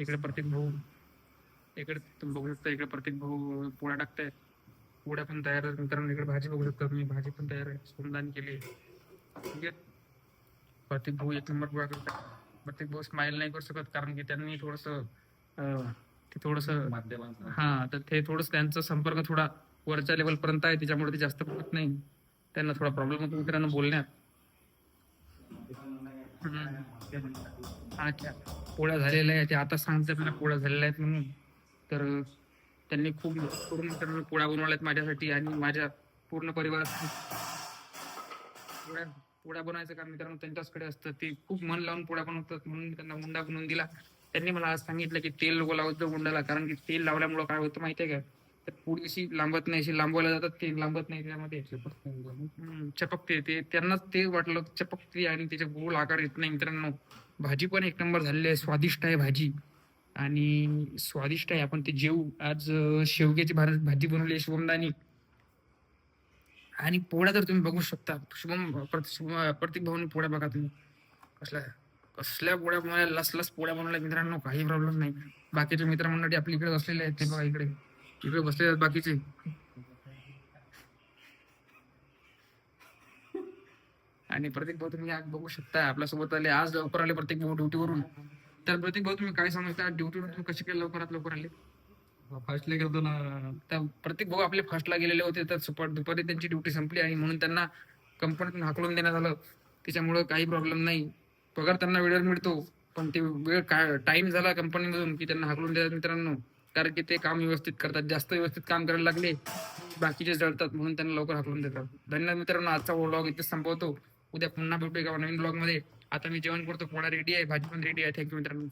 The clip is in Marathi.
इकडे प्रत्येक भाऊ, इकडे तुम्ही बघू शकता, इकडे प्रत्येक भाऊ पोळ्या टाकतायत. पोळ्या पण तयार आहेत मित्रांनो. इकडे भाजी बघू शकता तुम्ही, भाजी पण तयार आहे, श्रमदान केली. ठीक आहे, प्रत्येक भाऊ एक नंबर पोळ्या करतात. प्रत्येक भाऊ स्माइल नाही करू शकत कारण की त्यांनी थोडस ते थोडस हा, तर ते थोडस त्यांचा संपर्क थोडा वरच्या लेवल पर्यंत आहे, त्याच्यामुळे ते जास्त बोलत नाही. त्यांना थोडा प्रॉब्लेम होतो मित्रांनो बोलण्यात. अच्छा, पोळ्या झालेल्या आहेत, ते आता सांगतात मला पोळ्या झालेल्या आहेत म्हणून. तर त्यांनी खूप करून मित्रांनो पोळ्या बनवल्यात माझ्यासाठी आणि माझ्या पूर्ण परिवारासाठी. पोळ्या पोळ्या बनवायचं काम मित्रांनो त्यांच्याचकडे असतं. ते खूप मन लावून पोळ्या बनवतात म्हणून मी त्यांना मुंडा बनवून दिला. त्यांनी मला आज सांगितलं की तेल नको लावत गुंडाला, कारण की तेल लावल्यामुळे काय होतं माहितीये का, तर पोळी अशी लांबत नाही, अशी लांबवायला जातात ते लांबत नाही त्यामध्ये. चपकते, ते त्यांनाच ते वाटलं चपकते आणि त्याचे गोल आकार येत नाही मित्रांनो. भाजी पण एक नंबर झालेली आहे, स्वादिष्ट आहे भाजी आणि स्वादिष्ट आहे. आपण ते जेवू आज. शेवग्याची भाजी बनवली आहे शुभमदानी. आणि पोळ्या तर तुम्ही बघू शकता, प्रत्येक भाऊनी पोळ्या बघा तुम्ही कसल्या कसल्या पोळ्या बनवल्या, लसलस पोळ्या बनवल्या मित्रांनो, काही प्रॉब्लेम नाही. बाकीचे मित्रमंडळी आपल्या इकडे बसलेले आहेत, ते बघा इकडे इकडे बसलेले आहेत बाकीचे. आणि प्रत्येक भाऊ तुम्ही आज बघू शकता आपल्यासोबत आले, आज लवकर आले प्रत्येक भाऊ ड्युटीवरून. तर प्रत्येक भाऊ तुम्ही काय सांगता, ड्युटीवरून तुम्ही कसे काय लवकरात लवकर आले? फर्स्टला गेलो ना. तर प्रत्येक भाऊ आपले फर्स्टला गेलेले होते, तर दुपारी त्यांची ड्युटी संपली आणि म्हणून त्यांना कंपनीतून हाकलून देण्यात आलं. त्याच्यामुळं काही प्रॉब्लेम नाही, पगार त्यांना वेळेवर मिळतो. पण ते वेळ काय टाइम झाला कंपनीमधून की त्यांना हाकलून देतात मित्रांनो, कारण की ते काम व्यवस्थित करतात, जास्त व्यवस्थित काम करायला लागले बाकीचे जळतात म्हणून त्यांना लवकर हाकलून देतात. धन्यवाद मित्रांनो, आजचा व्लॉग इथे संपवतो. उद्या पुन्हा भेटू एका नवीन ब्लॉग मध्ये. आता मी जेवण करतो, पोळा रेडी आहे, भाजी पण रेडी आहे. थँक्यू मित्रांनो.